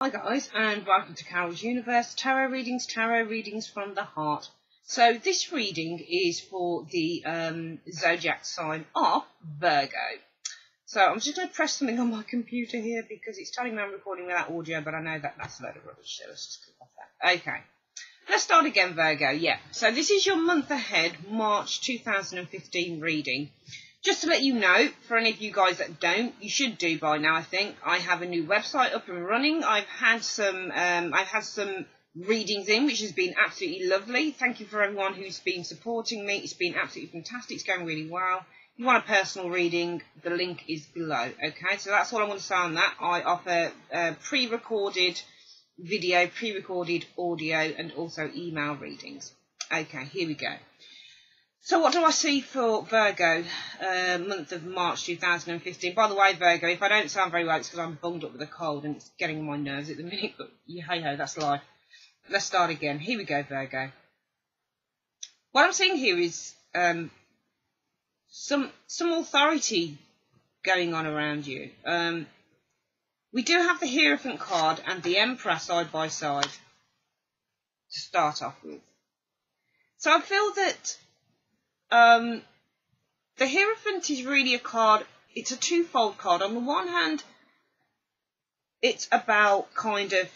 Hi guys, and welcome to Carol's Universe, tarot readings from the heart. So this reading is for the zodiac sign of Virgo. So I'm just going to press something on my computer here because it's telling me I'm recording without audio, but I know that that's a load of rubbish, so let's just click off that. Okay, let's start again, Virgo. Yeah, so this is your month ahead, March 2015 reading. Just to let you know, for any of you guys that don't, you should do by now, I think. I have a new website up and running. I've had some readings in, which has been absolutely lovely. Thank you for everyone who's been supporting me. It's been absolutely fantastic. It's going really well. If you want a personal reading, the link is below. Okay, so that's all I want to say on that. I offer pre-recorded video, pre-recorded audio, and also email readings. Okay, here we go. So what do I see for Virgo, month of March 2015? By the way, Virgo, if I don't sound very well, it's because I'm bunged up with a cold and it's getting on my nerves at the minute, but hey-ho, that's life. Let's start again. Here we go, Virgo. What I'm seeing here is some authority going on around you. We do have the Hierophant card and the Emperor side by side to start off with. So I feel that the Hierophant is really a card, it's a twofold card. On the one hand, it's about kind of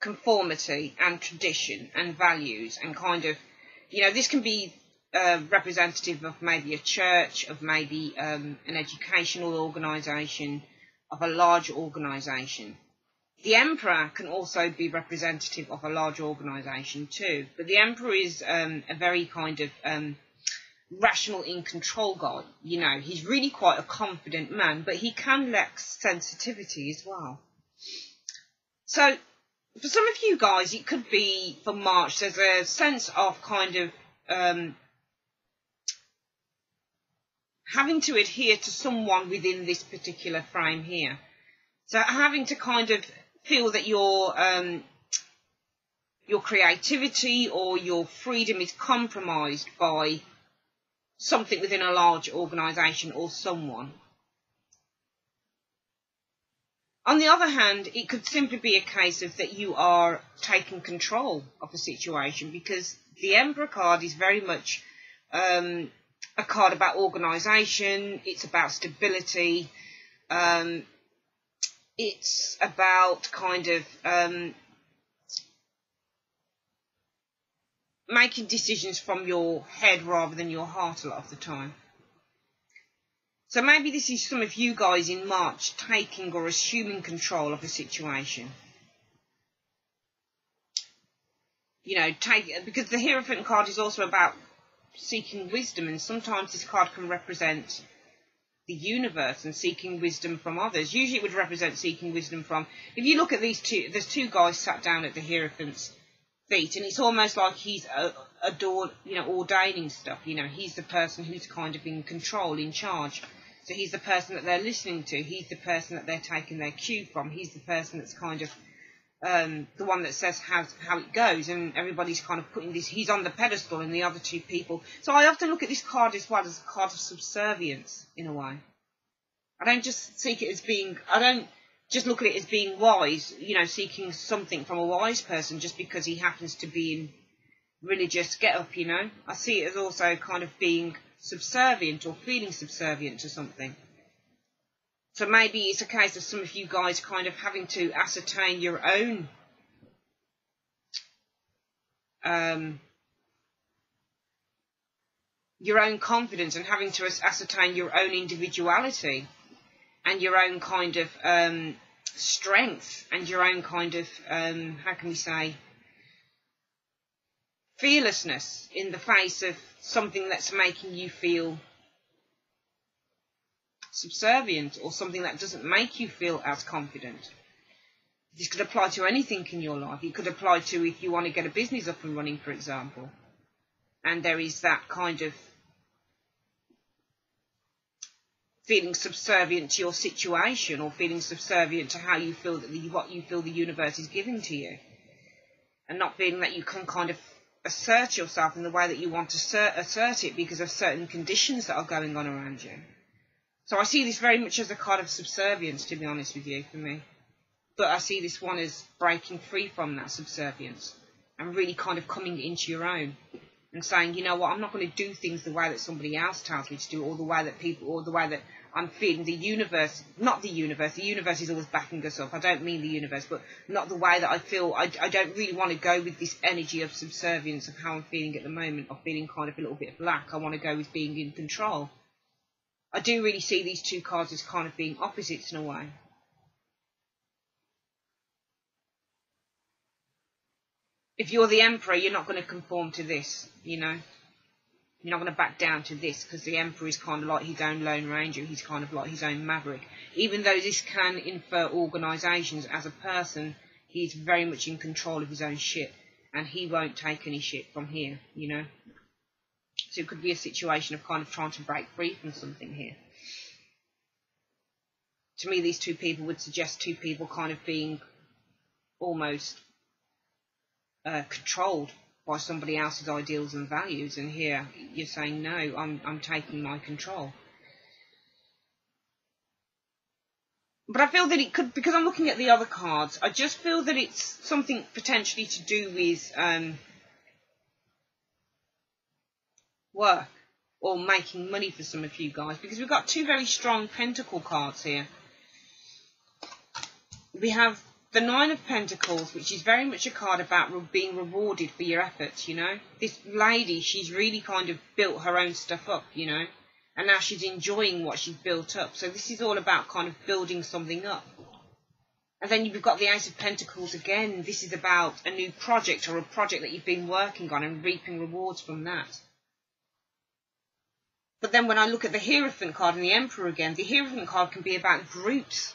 conformity and tradition and values and kind of, you know, this can be representative of maybe a church, of maybe an educational organisation, of a large organisation. The Emperor can also be representative of a large organisation too, but the Emperor is a very kind of rational, in control guy. You know, he's really quite a confident man, but he can lack sensitivity as well. So, for some of you guys, it could be for March, there's a sense of kind of having to adhere to someone within this particular frame here. So having to kind of feel that your creativity or your freedom is compromised by something within a large organisation or someone. On the other hand, it could simply be a case of that you are taking control of the situation, because the Emperor card is very much a card about organisation, it's about stability, it's about kind of making decisions from your head rather than your heart a lot of the time. So maybe this is some of you guys in March taking or assuming control of the situation. You know, because the Hierophant card is also about seeking wisdom, and sometimes this card can represent the universe and seeking wisdom from others. Usually it would represent seeking wisdom from, if you look at these two, there's two guys sat down at the Hierophant's feet, and it's almost like he's ordaining stuff. You know, he's the person who's kind of in control, in charge. So he's the person that they're listening to, he's the person that they're taking their cue from, he's the person that's kind of the one that says how it goes, and everybody's kind of putting this, he's on the pedestal and the other two people. So I often look at this card as well as a card of subservience, in a way. I don't just seek it as being, I don't just look at it as being wise, you know, seeking something from a wise person just because he happens to be in religious get-up, you know. I see it as also kind of being subservient or feeling subservient to something. So maybe it's a case of some of you guys kind of having to ascertain your own confidence, and having to ascertain your own individuality and your own kind of strength and your own kind of, how can we say, fearlessness in the face of something that's making you feel subservient, or something that doesn't make you feel as confident. This could apply to anything in your life. It could apply to if you want to get a business up and running, for example, and there is that kind of feeling subservient to your situation, or feeling subservient to how you feel that what you feel the universe is giving to you, and not feeling that you can kind of assert yourself in the way that you want to assert it because of certain conditions that are going on around you. So I see this very much as a card of subservience, to be honest with you, for me. But I see this one as breaking free from that subservience and really kind of coming into your own and saying, you know what, I'm not going to do things the way that somebody else tells me to do, or the way that people, or the way that I'm feeling. The universe is always backing us up. I don't mean the universe, but not the way that I feel. I don't really want to go with this energy of subservience of how I'm feeling at the moment, of feeling kind of a little bit black. I want to go with being in control. I do really see these two cards as kind of being opposites in a way. If you're the Emperor, you're not going to conform to this, you know. You're not going to back down to this, because the Emperor is kind of like his own Lone Ranger. He's kind of like his own maverick. Even though this can infer organisations, as a person, he's very much in control of his own shit. And he won't take any shit from here, you know. So it could be a situation of kind of trying to break free from something here. To me, these two people would suggest two people kind of being almost controlled by somebody else's ideals and values, and here you're saying, no, I'm taking my control. But I feel that it could, because I'm looking at the other cards, I just feel that it's something potentially to do with work or making money for some of you guys, because we've got two very strong Pentacle cards here. We have the Nine of Pentacles, which is very much a card about being rewarded for your efforts, you know. This lady, she's really kind of built her own stuff up, you know. And now she's enjoying what she's built up. So this is all about kind of building something up. And then you've got the Ace of Pentacles again. This is about a new project, or a project that you've been working on and reaping rewards from that. But then when I look at the Hierophant card and the Emperor again, the Hierophant card can be about groups.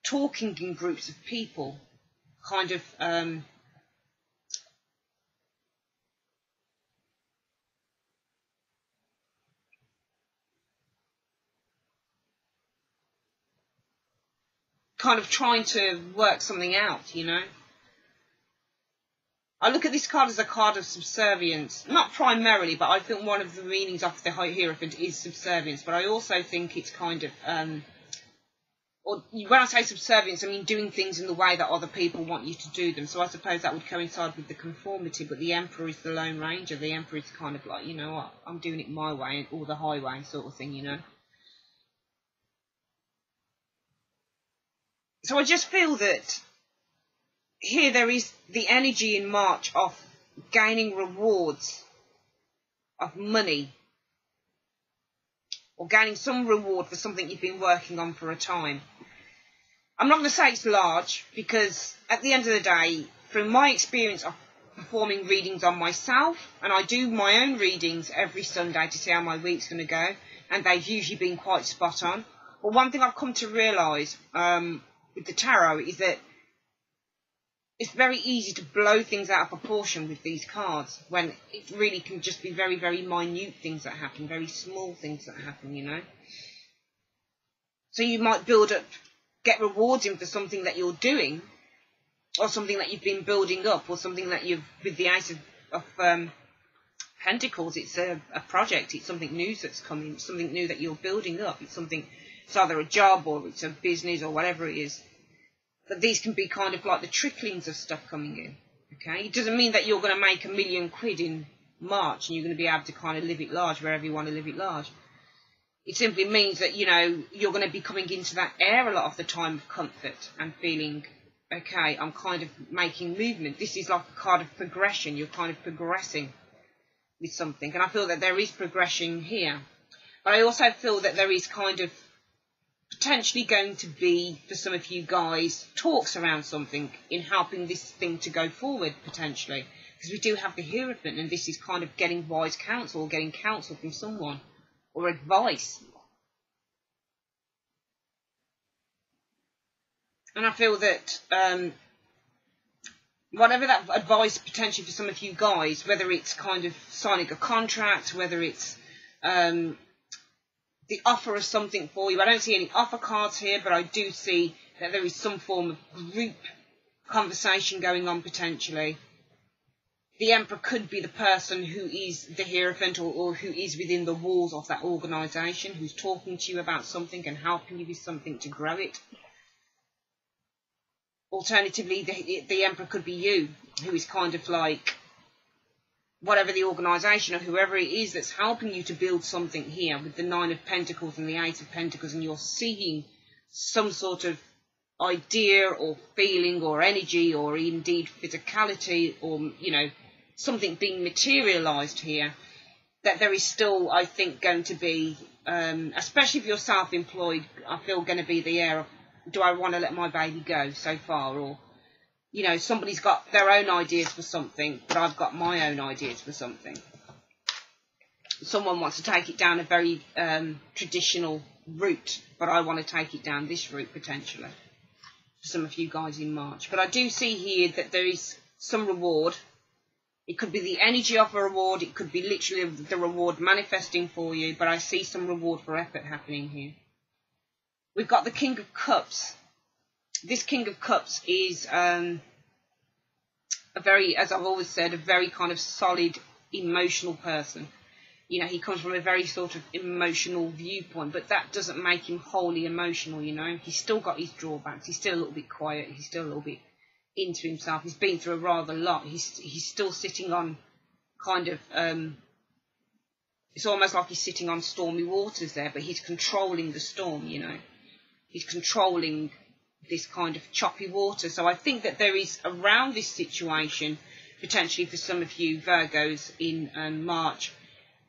Talking in groups of people, kind of trying to work something out, you know. I look at this card as a card of subservience, not primarily, but I think one of the meanings of the Hierophant is subservience, but I also think it's kind of or when I say subservience, I mean doing things in the way that other people want you to do them. So I suppose that would coincide with the conformity, but the Emperor is the Lone Ranger. The Emperor is kind of like, you know what, I'm doing it my way, or the highway sort of thing, you know. So I just feel that here there is the energy in March of gaining rewards of money, or gaining some reward for something you've been working on for a time. I'm not going to say it's large, because at the end of the day, from my experience of performing readings on myself, and I do my own readings every Sunday to see how my week's going to go, and they've usually been quite spot on. But one thing I've come to realise with the tarot is that it's very easy to blow things out of proportion with these cards, when it really can just be very, very minute things that happen, very small things that happen, you know. So you might build up, get rewards in for something that you're doing, or something that you've been building up, or something that you've, with the Ace of Pentacles, it's a project, it's something new that's coming, it's something new that you're building up, it's either a job, or it's a business, or whatever it is. But these can be kind of like the tricklings of stuff coming in, okay? It doesn't mean that you're going to make £1 million in March and you're going to be able to kind of live it large wherever you want to live it large. It simply means that, you know, you're going to be coming into that air a lot of the time of comfort and feeling, okay, I'm kind of making movement. This is like a card of progression. You're kind of progressing with something. And I feel that there is progression here. But I also feel that there is kind of potentially going to be, for some of you guys, talks around something in helping this thing to go forward, potentially. Because we do have the Hierophant, and this is kind of getting wise counsel, or getting counsel from someone, or advice. And I feel that whatever that advice potentially for some of you guys, whether it's kind of signing a contract, whether it's the offer of something for you. I don't see any offer cards here, but I do see that there is some form of group conversation going on potentially. the Emperor could be the person who is the Hierophant, or who is within the walls of that organisation, who's talking to you about something and helping you with something to grow it. Alternatively, the Emperor could be you, who is kind of like whatever the organisation or whoever it is that's helping you to build something here with the Nine of Pentacles and the Eight of Pentacles, and you're seeing some sort of idea or feeling or energy or indeed physicality, or, you know, something being materialised here, that there is still, I think, going to be, especially if you're self-employed, I feel going to be the air of, do I want to let my baby go so far? Or, you know, somebody's got their own ideas for something, but I've got my own ideas for something. Someone wants to take it down a very traditional route, but I want to take it down this route potentially. For some of you guys in March. But I do see here that there is some reward. It could be the energy of a reward. It could be literally the reward manifesting for you. But I see some reward for effort happening here. We've got the King of Cups. This King of Cups is a very, as I've always said, a very kind of solid, emotional person. You know, he comes from a very sort of emotional viewpoint, but that doesn't make him wholly emotional, you know. He's still got his drawbacks. He's still a little bit quiet. He's still a little bit into himself. He's been through a rather lot. He's still sitting on kind of, it's almost like he's sitting on stormy waters there, but he's controlling the storm, you know. He's controlling this kind of choppy water. So I think that there is around this situation, potentially for some of you Virgos in March,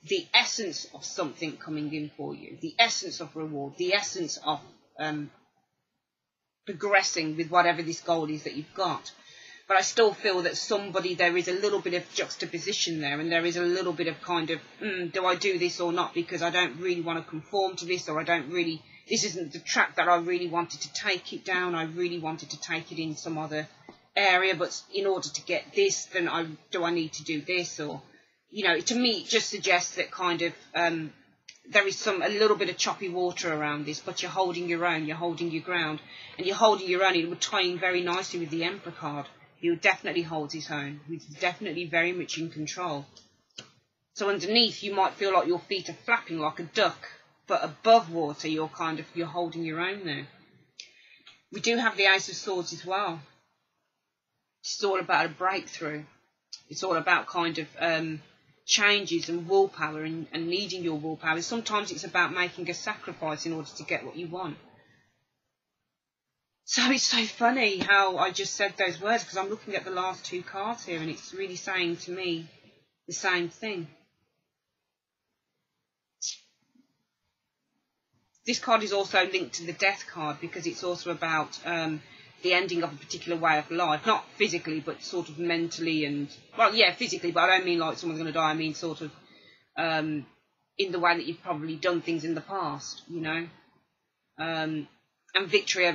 the essence of something coming in for you, the essence of reward, the essence of progressing with whatever this goal is that you've got. But I still feel that there is a little bit of juxtaposition there, and there is a little bit of kind of, do I do this or not, because I don't really want to conform to this, or this isn't the track that I really wanted to take it down. I really wanted to take it in some other area, but in order to get this, then do I need to do this? Or, you know, to me, it just suggests that kind of there is a little bit of choppy water around this, but you're holding your own, you're holding your ground, and you're holding your own. It would tie in very nicely with the Emperor card. He definitely holds his own. He's definitely very much in control. So underneath, you might feel like your feet are flapping like a duck, but above water, you're holding your own there. We do have the Ace of Swords as well. It's all about a breakthrough. It's all about kind of changes and willpower and needing your willpower. Sometimes it's about making a sacrifice in order to get what you want. So it's so funny how I just said those words, because I'm looking at the last two cards here and it's really saying to me the same thing. This card is also linked to the Death card, because it's also about the ending of a particular way of life. Not physically, but sort of mentally and, well, yeah, physically, but I don't mean like someone's going to die. I mean sort of in the way that you've probably done things in the past, you know. And victory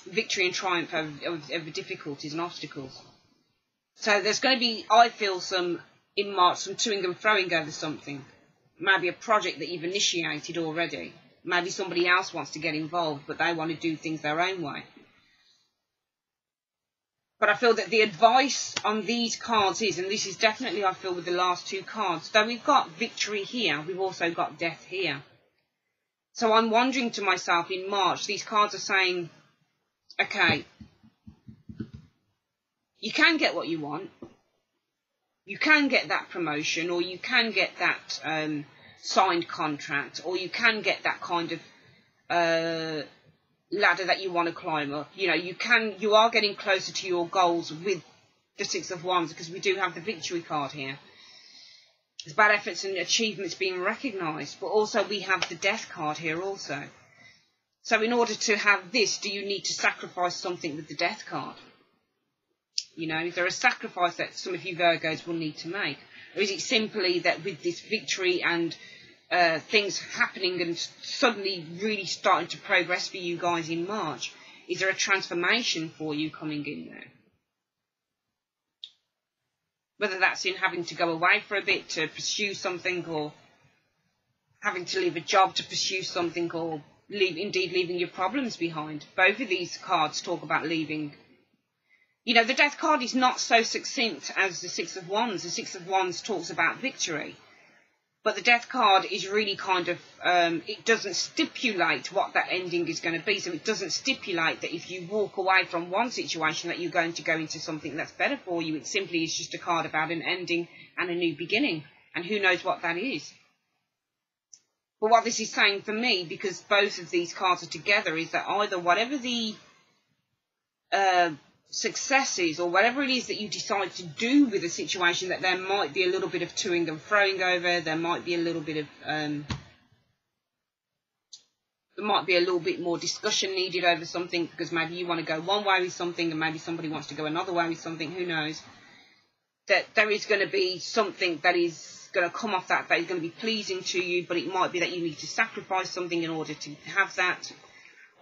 victory and triumph over difficulties and obstacles. So there's going to be, I feel, in March, some toing and froing over something. Maybe a project that you've initiated already. Maybe somebody else wants to get involved, but they want to do things their own way. But I feel that the advice on these cards is, and this is definitely, I feel, with the last two cards, though we've got victory here, we've also got death here. So I'm wondering to myself, in March, these cards are saying, okay, you can get what you want. You can get that promotion, or you can get that signed contract, or you can get that kind of ladder that you want to climb up. You know, you are getting closer to your goals with the Six of Wands, because we do have the victory card here. It's about efforts and achievements being recognised, but also we have the Death card here also. So in order to have this, do you need to sacrifice something with the Death card? You know, is there a sacrifice that some of you Virgos will need to make? Or is it simply that with this victory and things happening and suddenly really starting to progress for you guys in March, is there a transformation for you coming in there? Whether that's in having to go away for a bit to pursue something, or having to leave a job to pursue something, or leaving your problems behind. Both of these cards talk about leaving You know, the Death card is not so succinct as the Six of Wands. The Six of Wands talks about victory. But the Death card is really kind of, it doesn't stipulate what that ending is going to be. So it doesn't stipulate that if you walk away from one situation that you're going to go into something that's better for you. It simply is just a card about an ending and a new beginning. And who knows what that is. But what this is saying for me, because both of these cards are together, is that either whatever the success is, or whatever it is that you decide to do with a situation, that there might be a little bit of toing and froing over, there might be a little bit of there might be a little bit more discussion needed over something, because maybe you want to go one way with something and maybe somebody wants to go another way with something, who knows. That there is going to be something that is going to come off that is going to be pleasing to you, but it might be that you need to sacrifice something in order to have that,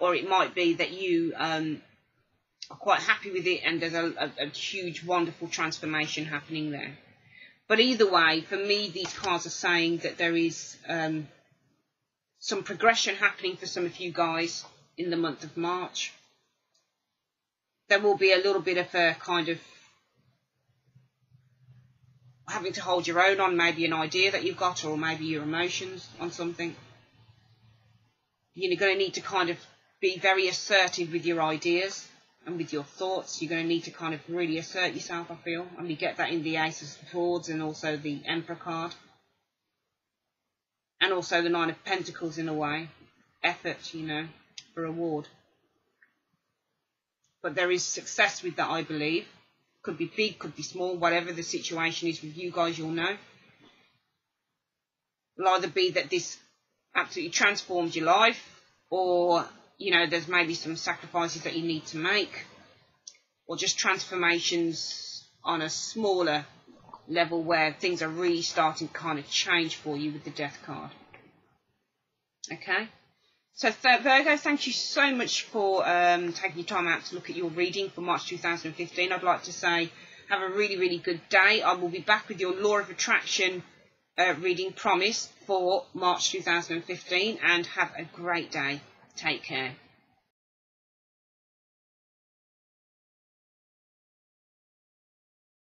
or it might be that you are quite happy with it and there's a huge, wonderful transformation happening there. But either way, for me, these cards are saying that there is some progression happening for some of you guys in the month of March. There will be a little bit of a kind of having to hold your own on maybe an idea that you've got, or maybe your emotions on something. You're going to need to kind of be very assertive with your ideas and with your thoughts. You're going to need to kind of really assert yourself, I feel. And we get that in the Ace of Swords and also the Emperor card. And also the Nine of Pentacles in a way. Effort, you know, for reward. But there is success with that, I believe. Could be big, could be small, whatever the situation is with you guys, you'll know. It'll either be that this absolutely transforms your life, or, you know, there's maybe some sacrifices that you need to make, or just transformations on a smaller level where things are really starting to kind of change for you with the Death card. Okay? So Virgo, thank you so much for taking your time out to look at your reading for March 2015. I'd like to say have a really, really good day. I will be back with your Law of Attraction reading promise for March 2015, and have a great day. Take care.